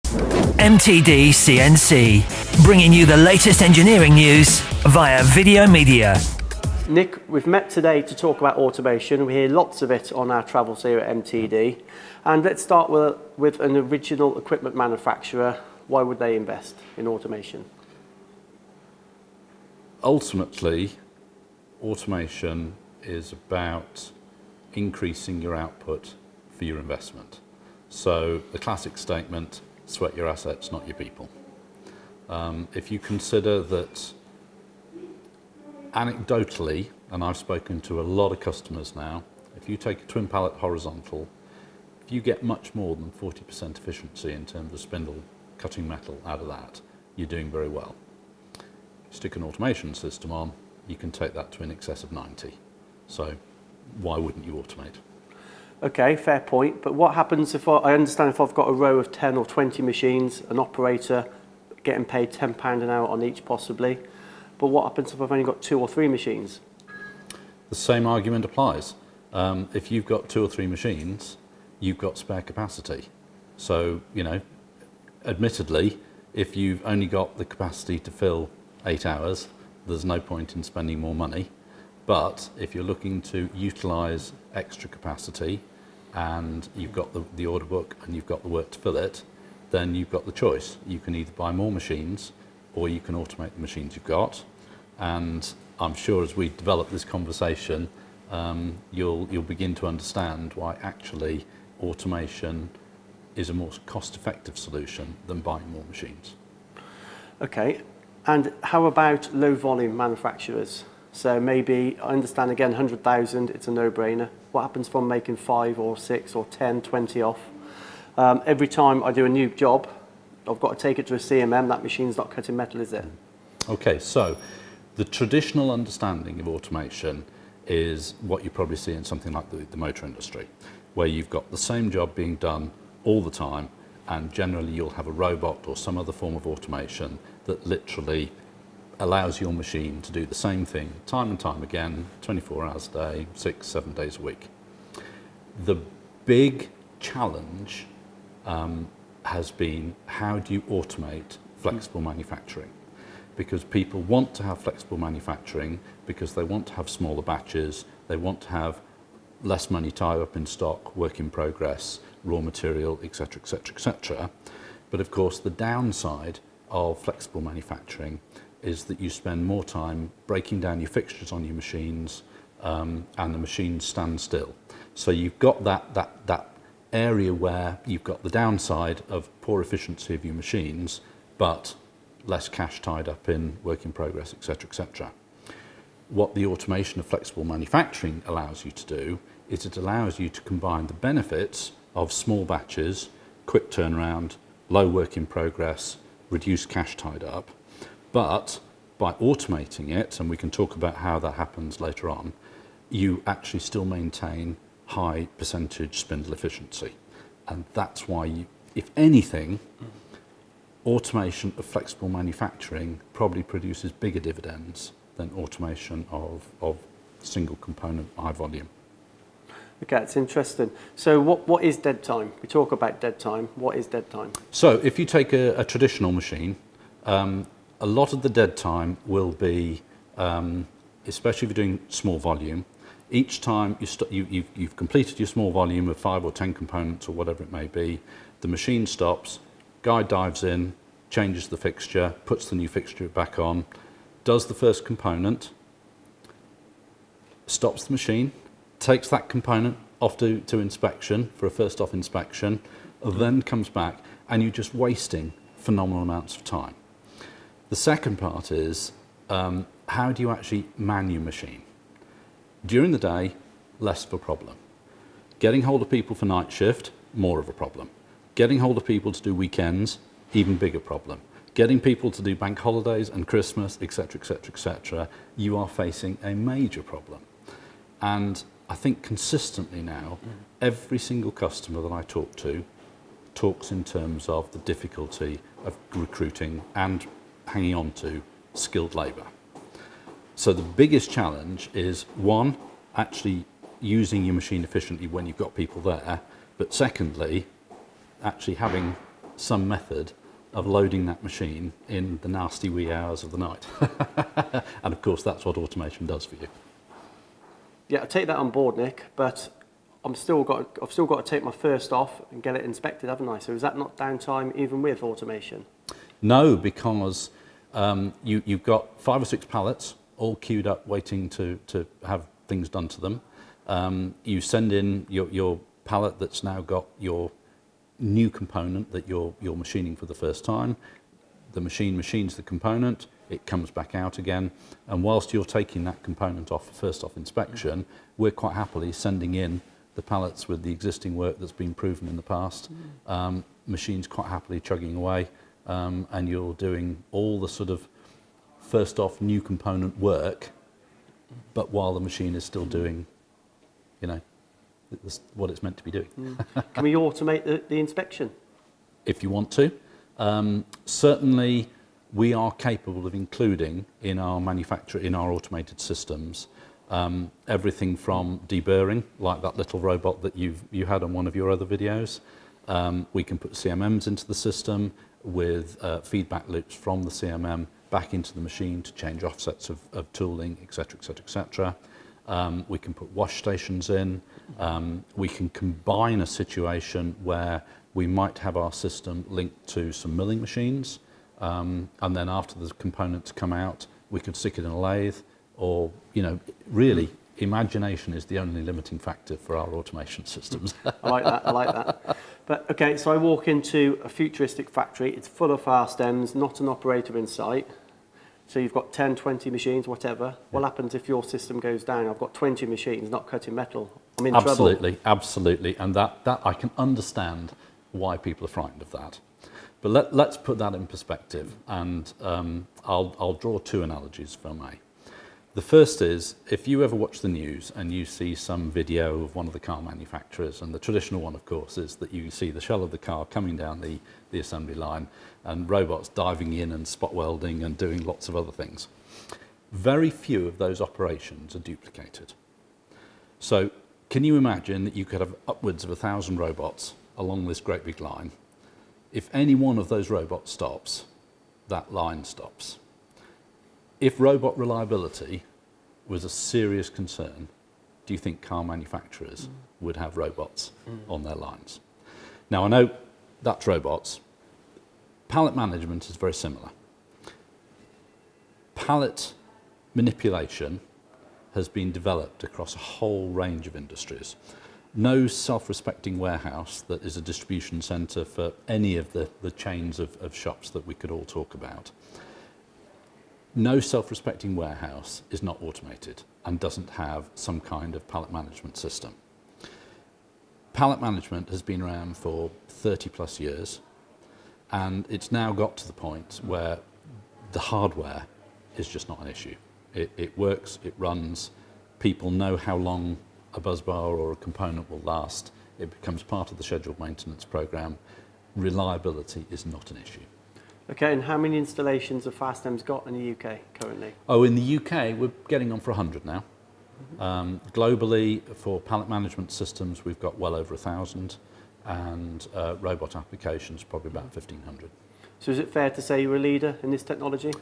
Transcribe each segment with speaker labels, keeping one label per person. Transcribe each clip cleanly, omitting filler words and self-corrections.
Speaker 1: MTDCNC, bringing you the latest engineering news via video media.
Speaker 2: Nick, we've met today to talk about automation. We hear lots of it on our travels here at MTD. And let's start with an original equipment manufacturer. Why would they invest in automation?
Speaker 3: Ultimately, automation is about increasing your output for your investment. So the classic statement, sweat your assets, not your people. If you consider that anecdotally, and I've spoken to a lot of customers now, if you take a twin pallet horizontal, if you get much more than 40% efficiency in terms of spindle cutting metal out of that, you're doing very well. Stick an automation system on, you can take that to in excess of 90. So why wouldn't you automate?
Speaker 2: Okay, fair point. But what happens if I understand if I've got a row of 10 or 20 machines, an operator getting paid £10 an hour on each possibly. But what happens if I've only got 2 or 3 machines?
Speaker 3: The same argument applies. If you've got 2 or 3 machines, you've got spare capacity. So, you know, admittedly, if you've only got the capacity to fill 8 hours, there's no point in spending more money. But if you're looking to utilise extra capacity and you've got the order book and you've got the work to fill it, then you've got the choice. You can either buy more machines or you can automate the machines you've got. And I'm sure as we develop this conversation, you'll begin to understand why actually automation is a more cost-effective solution than buying more machines.
Speaker 2: Okay, and how about low-volume manufacturers? So maybe, I understand again, 100,000, it's a no-brainer. What happens if I'm making 5 or 6 or 10, 20 off? Every time I do a new job, I've got to take it to a CMM, that machine's not cutting metal, is it?
Speaker 3: Okay, so the traditional understanding of automation is what you probably see in something like the motor industry, where you've got the same job being done all the time, and generally you'll have a robot or some other form of automation that literally allows your machine to do the same thing time and time again, 24 hours a day, 6, 7 days a week. The big challenge has been, how do you automate flexible manufacturing? Because people want to have flexible manufacturing because they want to have smaller batches, they want to have less money tied up in stock, work in progress, raw material, etc., etc., etc. But of course, the downside of flexible manufacturing is that you spend more time breaking down your fixtures on your machines, and the machines stand still. So you've got that area where you've got the downside of poor efficiency of your machines, but less cash tied up in work in progress, etc., etc. What the automation of flexible manufacturing allows you to do is it allows you to combine the benefits of small batches, quick turnaround, low work in progress, reduced cash tied up, but by automating it, and we can talk about how that happens later on, you actually still maintain high percentage spindle efficiency. And that's why you, if anything, automation of flexible manufacturing probably produces bigger dividends than automation of single component high volume.
Speaker 2: Okay, that's interesting. So what is dead time? We talk about dead time. What is dead time?
Speaker 3: So if you take a traditional machine, a lot of the dead time will be, especially if you're doing small volume, each time you've completed your small volume of 5 or 10 components or whatever it may be, the machine stops, guy dives in, changes the fixture, puts the new fixture back on, does the first component, stops the machine, takes that component off to inspection for a first off inspection, then comes back, and you're just wasting phenomenal amounts of time. The second part is, how do you actually man your machine? During the day, less of a problem. Getting hold of people for night shift, more of a problem. Getting hold of people to do weekends, even bigger problem. Getting people to do bank holidays and Christmas, etc., etc., etc., you are facing a major problem. And I think consistently now, every single customer that I talk to talks in terms of the difficulty of recruiting and hanging on to skilled labour. So the biggest challenge is, one, actually using your machine efficiently when you've got people there, but secondly, actually having some method of loading that machine in the nasty wee hours of the night. And of course, that's what automation does for you.
Speaker 2: Yeah, I take that on board, Nick, but I've still got to take my first off and get it inspected, haven't I? So is that not downtime even with automation?
Speaker 3: No, because you've got 5 or 6 pallets all queued up waiting to have things done to them. You send in your pallet that's now got your new component that you're machining for the first time. The machine machines the component, it comes back out again, and whilst you're taking that component off for first off inspection, we're quite happily sending in the pallets with the existing work that's been proven in the past. Machines quite happily chugging away, and you're doing all the sort of first off new component work, but while the machine is still doing, you know, what it's meant to be doing.
Speaker 2: Can we automate the inspection?
Speaker 3: If you want to. Certainly we are capable of including in our automated systems, everything from deburring, like that little robot that you had on one of your other videos. We can put CMMs into the system with feedback loops from the CMM back into the machine to change offsets of tooling, etc., etc., etc. We can put wash stations in. We can combine a situation where we might have our system linked to some milling machines, and then after the components come out, we could stick it in a lathe, or, you know, really, imagination is the only limiting factor for our automation systems.
Speaker 2: I like that. But okay, so I walk into a futuristic factory, it's full of FASTEMS, not an operator in sight. So you've got 10, 20 machines, whatever. What happens if your system goes down? I've got 20 machines, not cutting metal. I'm in trouble.
Speaker 3: Absolutely. And that I can understand why people are frightened of that. But let's put that in perspective. And I'll draw 2 analogies, if I may. The first is, if you ever watch the news and you see some video of one of the car manufacturers, and the traditional one, of course, is that you see the shell of the car coming down the assembly line and robots diving in and spot welding and doing lots of other things. Very few of those operations are duplicated. So can you imagine that you could have upwards of 1,000 robots along this great big line? If any one of those robots stops, that line stops. If robot reliability was a serious concern, do you think car manufacturers would have robots on their lines? Now, I know that's robots. Pallet management is very similar. Pallet manipulation has been developed across a whole range of industries. No self-respecting warehouse that is a distribution centre for any of the chains of shops that we could all talk about. No self-respecting warehouse is not automated and doesn't have some kind of pallet management system. Pallet management has been around for 30 plus years, and it's now got to the point where the hardware is just not an issue. It works, it runs, people know how long a buzz bar or a component will last. It becomes part of the scheduled maintenance program. Reliability is not an issue.
Speaker 2: Okay, and how many installations have FASTEMS got in the UK currently?
Speaker 3: Oh, in the UK, we're getting on for 100 now. Globally, for pallet management systems, we've got well over 1,000, and robot applications, probably about 1,500.
Speaker 2: So is it fair to say you're a leader in this technology?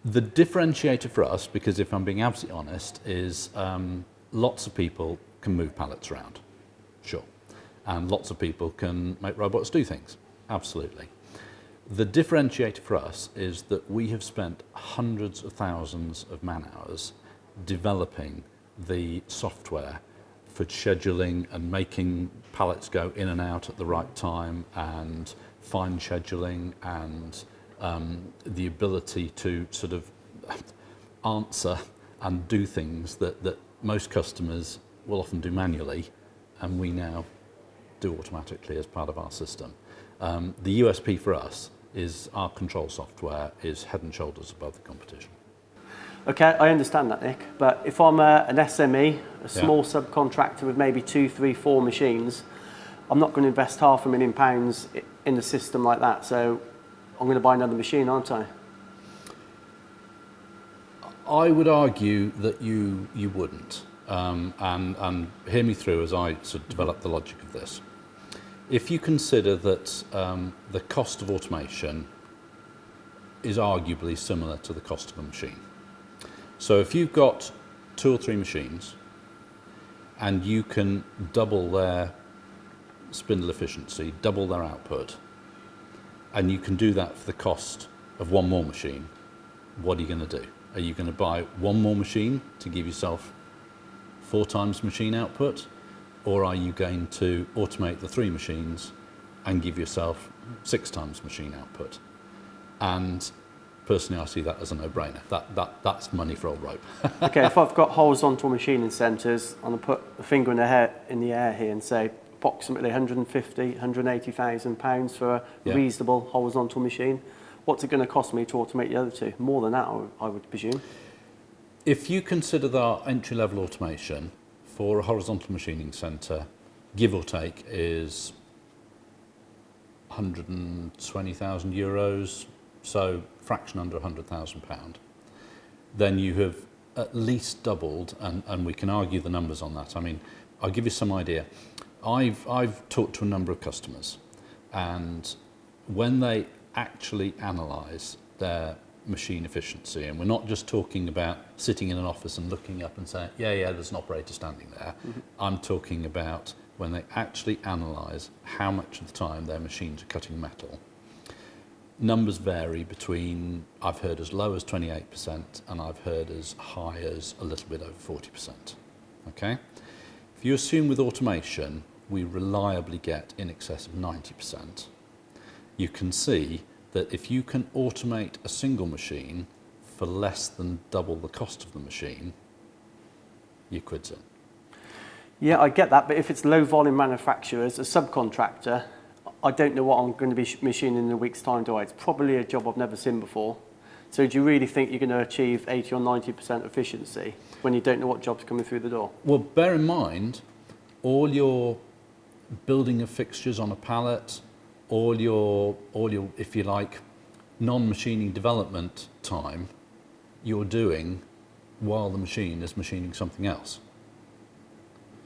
Speaker 3: The differentiator for us, because if I'm being absolutely honest, is lots of people can move pallets around, sure. And lots of people can make robots do things, absolutely. The differentiator for us is that we have spent hundreds of thousands of man-hours developing the software for scheduling and making pallets go in and out at the right time, and fine scheduling, and the ability to sort of answer and do things that most customers will often do manually, and we now do automatically as part of our system. The USP for us is our control software is head and shoulders above the competition.
Speaker 2: Okay, I understand that, Nick, but if I'm an SME, a small subcontractor with maybe 2, 3, 4 machines, I'm not going to invest £500,000 in a system like that, so I'm going to buy another machine, aren't I?
Speaker 3: I would argue that you wouldn't, and hear me through as I sort of develop the logic of this. If you consider that the cost of automation is arguably similar to the cost of a machine. So if you've got 2 or 3 machines and you can double their spindle efficiency, double their output, and you can do that for the cost of 1 more machine, what are you going to do? Are you going to buy 1 more machine to give yourself 4 times machine output, or are you going to automate the 3 machines and give yourself 6 times machine output? And personally, I see that as a no-brainer. That's money for old rope.
Speaker 2: Okay, if I've got horizontal machining centres, and I put a finger in the air here and say approximately 150, 180,000 pounds for a reasonable horizontal machine, what's it going to cost me to automate the other 2? More than that, I would presume.
Speaker 3: If you consider that entry-level automation for a horizontal machining centre, give or take, is 120,000 euros, so fraction under £100,000, then you have at least doubled, and we can argue the numbers on that. I mean, I'll give you some idea. I've talked to a number of customers, and when they actually analyse their machine efficiency, and we're not just talking about sitting in an office and looking up and saying, yeah, there's an operator standing there. Mm-hmm. I'm talking about when they actually analyse how much of the time their machines are cutting metal. Numbers vary between, I've heard as low as 28%, and I've heard as high as a little bit over 40%. Okay? If you assume with automation, we reliably get in excess of 90%, you can see that if you can automate a single machine for less than double the cost of the machine, your quid's in.
Speaker 2: Yeah, I get that, but if it's low volume manufacturers, a subcontractor, I don't know what I'm going to be machining in a week's time, do I? It's probably a job I've never seen before. So do you really think you're going to achieve 80 or 90% efficiency when you don't know what job's coming through the door?
Speaker 3: Well, bear in mind, all your building of fixtures on a pallet, all your, if you like, non-machining development time, you're doing while the machine is machining something else.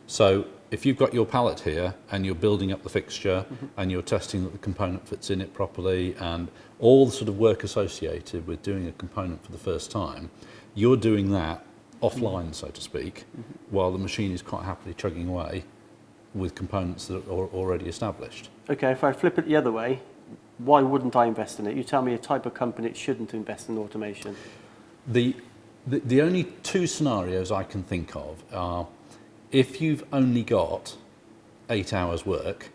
Speaker 3: So if you've got your pallet here and you're building up the fixture and you're testing that the component fits in it properly and all the sort of work associated with doing a component for the first time, you're doing that offline, so to speak, while the machine is quite happily chugging away with components that are already established.
Speaker 2: Okay, if I flip it the other way, why wouldn't I invest in it? You tell me a type of company that shouldn't invest in automation.
Speaker 3: The only 2 scenarios I can think of are, if you've only got 8 hours work,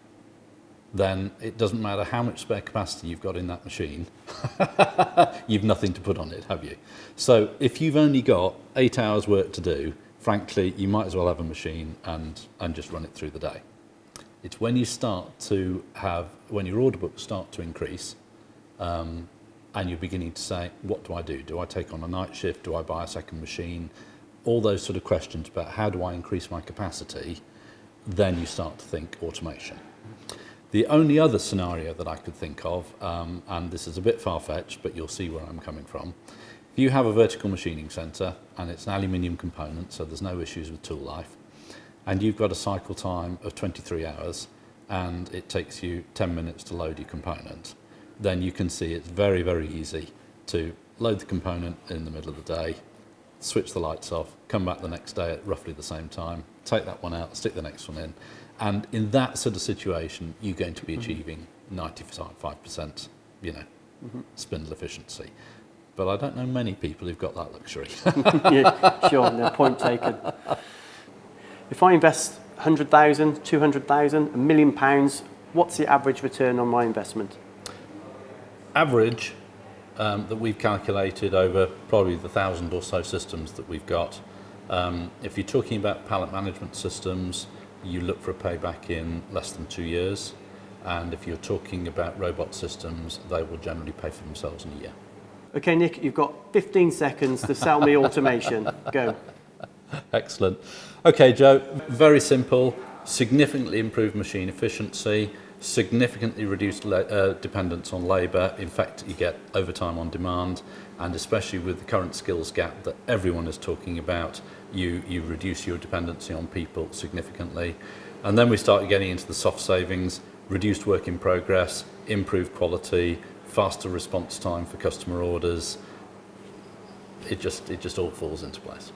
Speaker 3: then it doesn't matter how much spare capacity you've got in that machine, you've nothing to put on it, have you? So if you've only got 8 hours work to do, frankly, you might as well have a machine and just run it through the day. It's when you start to have, when your order books start to increase, and you're beginning to say, what do I do? Do I take on a night shift? Do I buy a second machine? All those sort of questions about how do I increase my capacity, then you start to think automation. The only other scenario that I could think of, and this is a bit far-fetched, but you'll see where I'm coming from. If you have a vertical machining centre and it's an aluminium component, so there's no issues with tool life, and you've got a cycle time of 23 hours and it takes you 10 minutes to load your component, then you can see it's very, very easy to load the component in the middle of the day, switch the lights off, come back the next day at roughly the same time, take that one out, stick the next one in. And in that sort of situation, you're going to be achieving 95%, spindle efficiency. But I don't know many people who've got that luxury.
Speaker 2: Yeah, sure, no, point taken. If I invest 100,000, 200,000, £1 million, what's the average return on my investment?
Speaker 3: Average that we've calculated over probably the 1,000 or so systems that we've got. If you're talking about pallet management systems, you look for a payback in less than 2 years. And if you're talking about robot systems, they will generally pay for themselves in a year.
Speaker 2: Okay, Nick, you've got 15 seconds to sell me automation. Go.
Speaker 3: Excellent. Okay, Joe, very simple. Significantly improved machine efficiency, significantly reduced dependence on labour. In fact, you get overtime on demand, and especially with the current skills gap that everyone is talking about, you reduce your dependency on people significantly. And then we start getting into the soft savings. reduced work in progress, improved quality, faster response time for customer orders. It just all falls into place.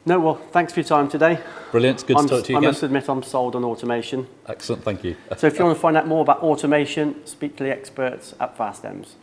Speaker 2: No, well, thanks for your time today.
Speaker 3: Brilliant. Good to talk to you
Speaker 2: I
Speaker 3: again.
Speaker 2: must admit I'm sold on automation.
Speaker 3: Excellent. Thank you.
Speaker 2: So if you want to find out more about automation, speak to the experts at FASTEMS.